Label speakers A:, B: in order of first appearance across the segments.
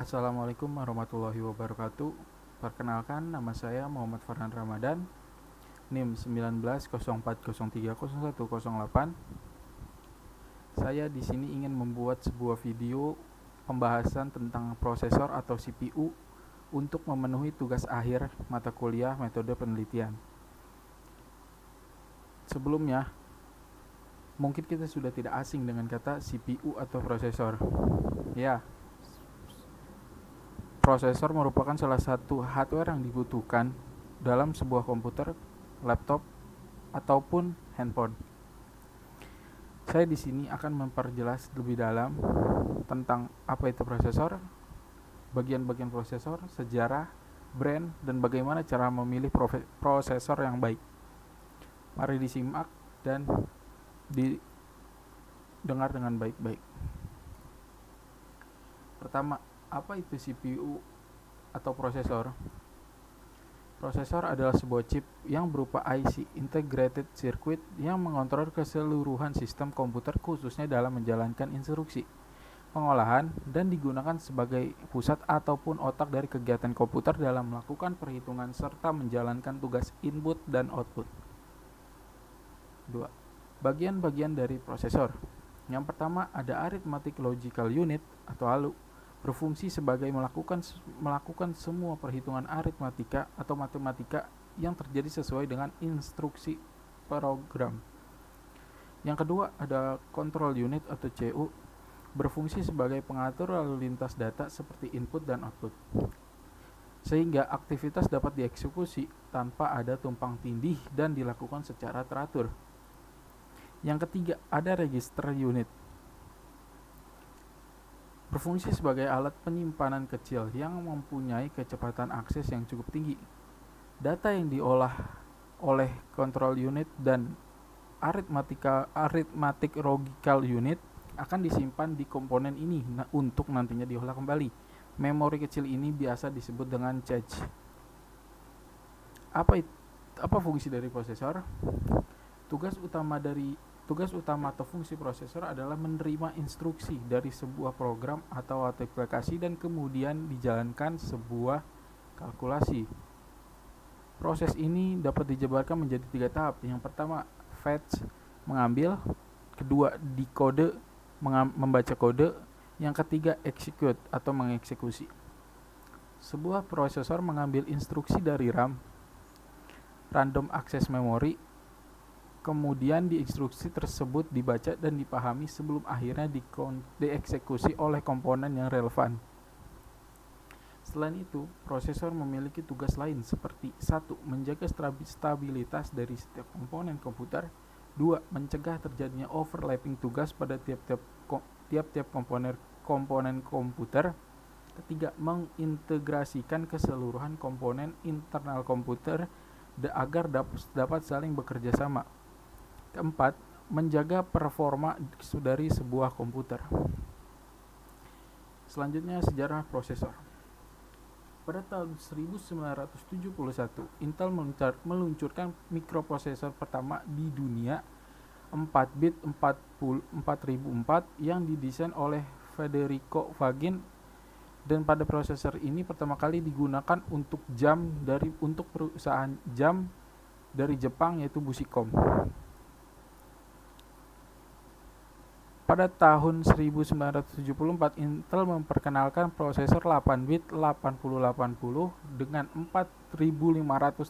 A: Assalamualaikum warahmatullahi wabarakatuh. Perkenalkan, nama saya Muhammad Farhan Ramadan, NIM 1904030108. Saya di sini ingin membuat sebuah video pembahasan tentang prosesor atau CPU untuk memenuhi tugas akhir mata kuliah metode penelitian. Sebelumnya, mungkin kita sudah tidak asing dengan kata CPU atau prosesor. Ya, prosesor merupakan salah satu hardware yang dibutuhkan dalam sebuah komputer, laptop, ataupun handphone. Saya di sini akan memperjelas lebih dalam tentang apa itu prosesor, bagian-bagian prosesor, sejarah, brand, dan bagaimana cara memilih prosesor yang baik. Mari disimak dan didengar dengan baik-baik. Pertama, apa itu CPU atau prosesor? Prosesor adalah sebuah chip yang berupa IC, Integrated Circuit, yang mengontrol keseluruhan sistem komputer khususnya dalam menjalankan instruksi, pengolahan, dan digunakan sebagai pusat ataupun otak dari kegiatan komputer dalam melakukan perhitungan serta menjalankan tugas input dan output. 2. Bagian-bagian dari prosesor. Yang pertama ada Arithmetic Logical Unit atau ALU, berfungsi sebagai melakukan semua perhitungan aritmatika atau matematika yang terjadi sesuai dengan instruksi program. Yang kedua ada Control Unit atau CU, berfungsi sebagai pengatur lalu lintas data seperti input dan output, sehingga aktivitas dapat dieksekusi tanpa ada tumpang tindih dan dilakukan secara teratur. Yang ketiga ada Register Unit, berfungsi sebagai alat penyimpanan kecil yang mempunyai kecepatan akses yang cukup tinggi. Data yang diolah oleh Control Unit dan Arithmetic Logical Unit akan disimpan di komponen ini untuk nantinya diolah kembali. Memori kecil ini biasa disebut dengan cache. Apa fungsi dari prosesor? Tugas utama atau fungsi prosesor adalah menerima instruksi dari sebuah program atau aplikasi dan kemudian dijalankan sebuah kalkulasi. Proses ini dapat dijabarkan menjadi 3 tahap. Yang pertama, fetch, mengambil. Kedua, decode, membaca kode. Yang ketiga, execute atau mengeksekusi. Sebuah prosesor mengambil instruksi dari RAM, random access memory, kemudian di instruksi tersebut dibaca dan dipahami sebelum akhirnya dieksekusi oleh komponen yang relevan. Selain itu, prosesor memiliki tugas lain seperti 1. Menjaga stabilitas dari setiap komponen komputer. 2. Mencegah terjadinya overlapping tugas pada tiap-tiap komponen komputer. Ketiga, mengintegrasikan keseluruhan komponen internal komputer agar dapat saling bekerja sama. Keempat, menjaga performa dari sebuah komputer. Selanjutnya, sejarah prosesor. Pada tahun 1971, Intel meluncurkan mikroprosesor pertama di dunia, 4-bit 4004 yang didesain oleh Federico Faggin, dan pada prosesor ini pertama kali digunakan untuk perusahaan jam dari Jepang yaitu Busicom. Pada tahun 1974, Intel memperkenalkan prosesor 8-bit 8080 dengan 4500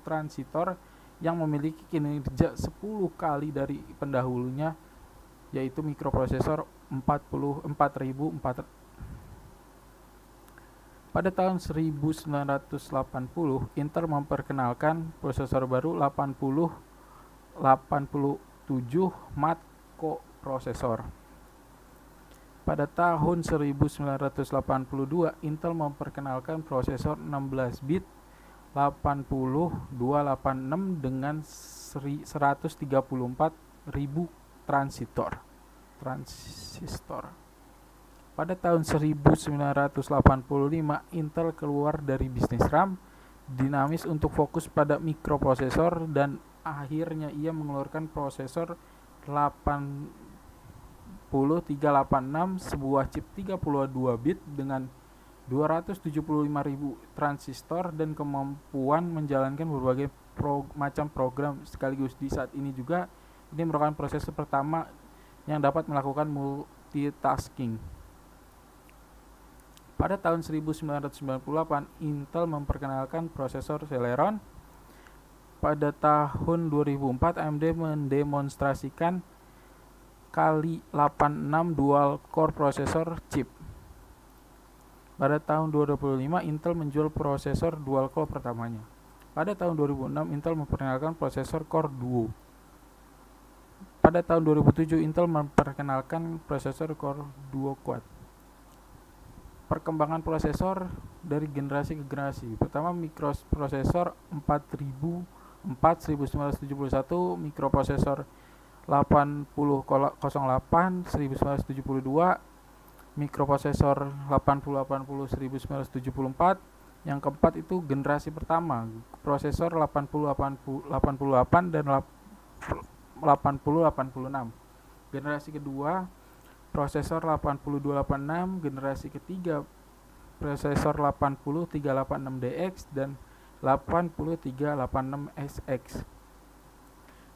A: transistor yang memiliki kinerja 10 kali dari pendahulunya, yaitu mikroprosesor 40400. Pada tahun 1980, Intel memperkenalkan prosesor baru 8087 macroprosesor. Pada tahun 1982, Intel memperkenalkan prosesor 16-bit 8286 dengan 134.000 transistor. Pada tahun 1985, Intel keluar dari bisnis RAM dinamis untuk fokus pada mikroprosesor dan akhirnya ia mengeluarkan prosesor 386, sebuah chip 32 bit dengan 275.000 transistor dan kemampuan menjalankan berbagai macam program sekaligus. Di saat ini juga ini merupakan prosesor pertama yang dapat melakukan multitasking. Pada tahun 1998, Intel memperkenalkan prosesor Celeron. Pada tahun 2004, AMD mendemonstrasikan kali 86 dual core prosesor chip. Pada tahun 2005, Intel menjual prosesor dual core pertamanya. Pada tahun 2006, Intel memperkenalkan prosesor Core Duo. Pada tahun 2007, Intel memperkenalkan prosesor Core Duo Quad. Perkembangan prosesor dari generasi ke generasi. Pertama, mikroprosesor 1971, mikroprosesor 8008 1972, mikroprosesor 8080 1974. Yang keempat itu generasi pertama, prosesor 8088 dan 8086. Generasi kedua, prosesor 8286, generasi ketiga prosesor 80386DX dan 8386SX.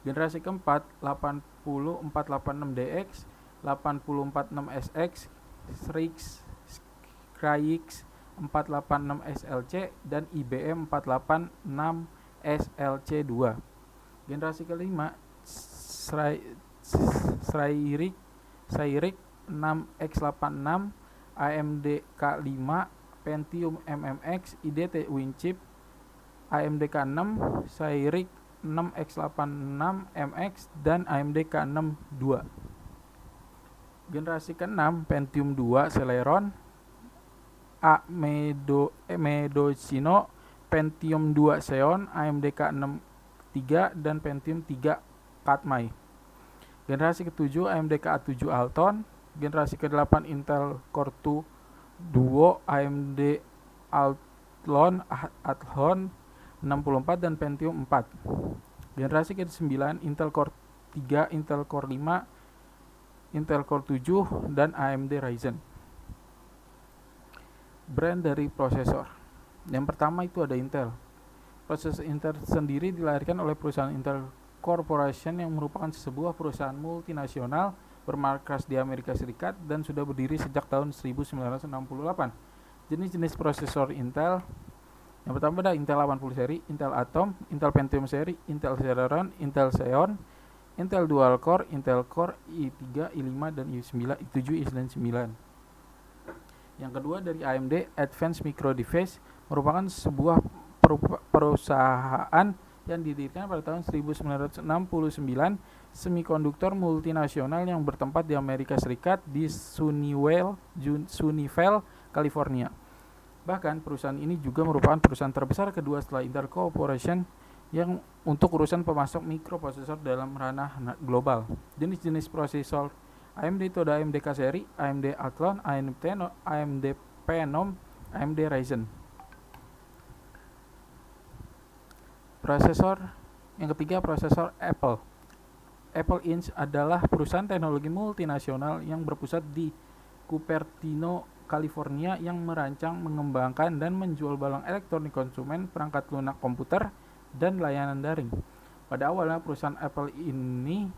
A: Generasi keempat 80486DX, 846SX, Cryx 486SLC dan IBM 486SLC2. Generasi kelima Cyrix 6X86, AMD K5, Pentium MMX, IDT WinChip, AMD K6, Cyrix 6X86MX dan AMD K6 II. Generasi ke-6 Pentium 2 Celeron, Medocino, Pentium 2 Xeon, AMD K6 III dan Pentium 3 Katmai. Generasi ke-7 AMD K7 Alton, generasi ke-8 Intel Core 2 Duo, AMD Athlon 64 dan Pentium 4. Generasi ke-9 Intel Core 3, Intel Core 5, Intel Core 7 dan AMD Ryzen. Brand dari prosesor. Yang pertama itu ada Intel. Prosesor Intel sendiri dilahirkan oleh perusahaan Intel Corporation yang merupakan sebuah perusahaan multinasional bermarkas di Amerika Serikat dan sudah berdiri sejak tahun 1968. Jenis-jenis prosesor Intel. Yang pertama ada Intel 80 seri, Intel Atom, Intel Pentium seri, Intel Celeron, Intel Xeon, Intel Dual Core, Intel Core i3, i5 dan i7, i9. Yang kedua dari AMD, Advanced Micro Devices, merupakan sebuah perusahaan yang didirikan pada tahun 1969, semikonduktor multinasional yang bertempat di Amerika Serikat di Sunnyvale, California. Bahkan perusahaan ini juga merupakan perusahaan terbesar kedua setelah Intel Corporation yang untuk urusan pemasok mikroprosesor dalam ranah global. Jenis-jenis prosesor AMD itu ada AMD K seri, AMD Athlon, AMD Phenom, AMD Ryzen. Prosesor yang ketiga, prosesor Apple. Apple Inc. adalah perusahaan teknologi multinasional yang berpusat di Cupertino, California yang merancang, mengembangkan, dan menjual barang elektronik konsumen, perangkat lunak komputer, dan layanan daring. Pada awalnya perusahaan Apple Inc.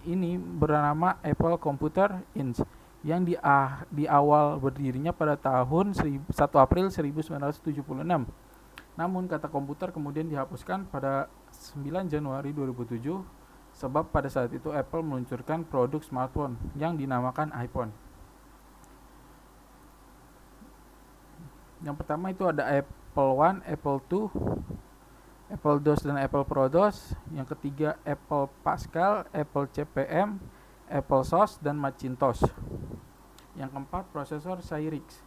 A: ini bernama Apple Computer Inc. yang di awal berdirinya pada tahun 1 April 1976. Namun kata komputer kemudian dihapuskan pada 9 Januari 2007 sebab pada saat itu Apple meluncurkan produk smartphone yang dinamakan iPhone. Yang pertama itu ada Apple One, Apple II, Apple DOS dan Apple Pro DOS. Yang ketiga Apple Pascal, Apple CP/M, Apple SOS dan Macintosh. Yang keempat prosesor Cyrix.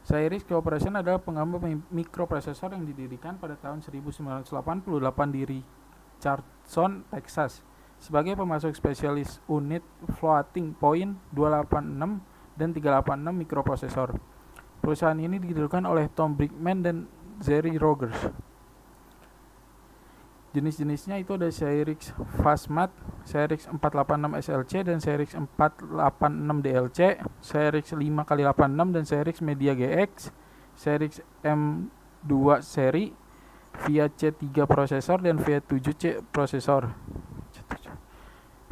A: Cyrix Corporation adalah pengembang mikroprosesor yang didirikan pada tahun 1988 di Richardson, Texas, sebagai pemasok spesialis unit floating point 286 dan 386 mikroprosesor. Perusahaan ini didirikan oleh Tom Brickman dan Jerry Rogers. Jenis-jenisnya itu ada Cyrix Fastmat, Cyrix 486 SLC dan Cyrix 486 DLC, Cyrix 5x86 dan Cyrix Media GX, Series M2 seri, VIA C3 prosesor dan VIA 7C prosesor,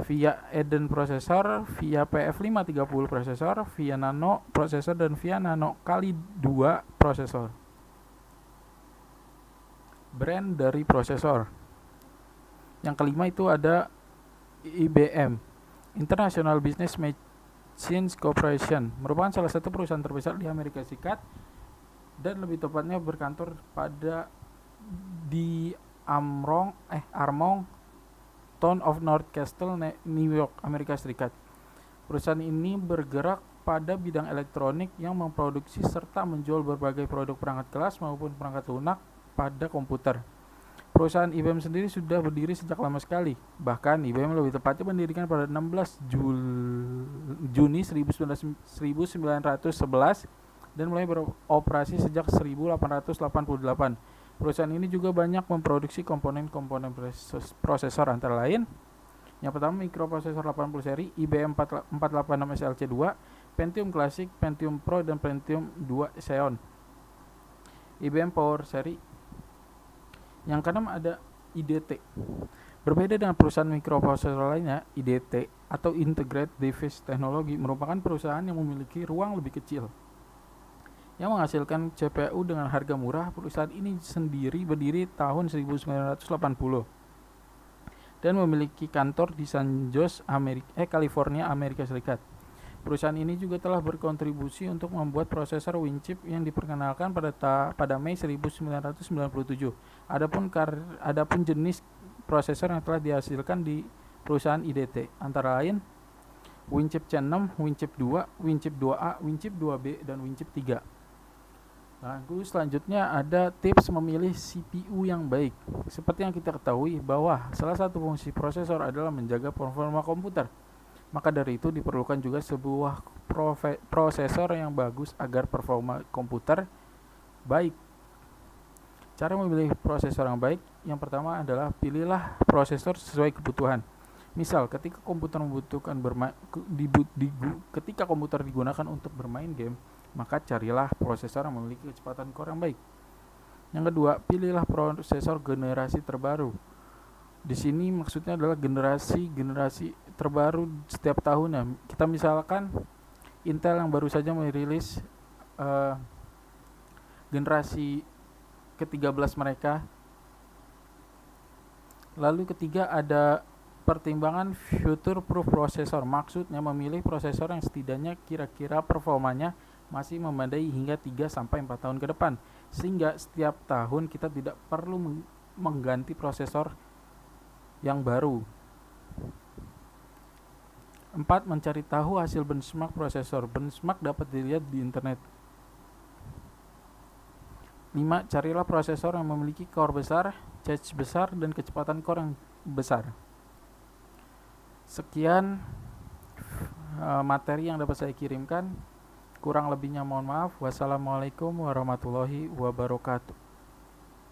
A: VIA Eden prosesor, VIA PF530 prosesor, VIA Nano prosesor dan VIA Nano kali 2 prosesor. Brand dari prosesor. Yang kelima itu ada IBM, International Business Machines Corporation, merupakan salah satu perusahaan terbesar di Amerika Serikat dan lebih tepatnya berkantor di Armonk Town of North Castle, New York, Amerika Serikat. Perusahaan ini bergerak pada bidang elektronik yang memproduksi serta menjual berbagai produk perangkat kelas maupun perangkat lunak pada komputer. Perusahaan IBM sendiri sudah berdiri sejak lama sekali. Bahkan IBM lebih tepatnya mendirikan pada 16 Juni 1911 dan mulai beroperasi sejak 1888. Perusahaan ini juga banyak memproduksi komponen-komponen prosesor antara lain. Yang pertama mikroprosesor 80 seri, IBM 486 SLC2, Pentium Classic, Pentium Pro, dan Pentium 2 Xeon. IBM Power seri. Yang keenam ada IDT. Berbeda dengan perusahaan mikroprosesor lainnya, IDT atau Integrated Device Technology merupakan perusahaan yang memiliki ruang lebih kecil yang menghasilkan CPU dengan harga murah. Perusahaan ini sendiri berdiri tahun 1980 dan memiliki kantor di San Jose, California, Amerika Serikat. Perusahaan ini juga telah berkontribusi untuk membuat prosesor Winchip yang diperkenalkan pada Mei 1997. Adapun jenis prosesor yang telah dihasilkan di perusahaan IDT antara lain Winchip C6, Winchip 2, Winchip 2A, Winchip 2B, dan Winchip 3. Lalu selanjutnya ada tips memilih CPU yang baik. Seperti yang kita ketahui bahwa salah satu fungsi prosesor adalah menjaga performa komputer. Maka dari itu diperlukan juga sebuah prosesor yang bagus agar performa komputer baik. Cara memilih prosesor yang baik, yang pertama adalah pilihlah prosesor sesuai kebutuhan. Misal, ketika komputer digunakan untuk bermain game, maka carilah prosesor yang memiliki kecepatan core yang baik. Yang kedua, pilihlah prosesor generasi terbaru. Di sini maksudnya adalah generasi terbaru setiap tahunnya. Kita misalkan Intel yang baru saja merilis generasi ke-13 mereka. Lalu ketiga ada pertimbangan future proof prosesor. Maksudnya memilih prosesor yang setidaknya kira-kira performanya masih memadai hingga 3-4 tahun ke depan, sehingga setiap tahun kita tidak perlu mengganti prosesor yang baru. 4. Mencari tahu hasil benchmark prosesor. Benchmark dapat dilihat di internet. 5. Carilah prosesor yang memiliki core besar, cache besar, dan kecepatan core yang besar. Sekian materi yang dapat saya kirimkan. Kurang lebihnya mohon maaf. Wassalamualaikum warahmatullahi wabarakatuh.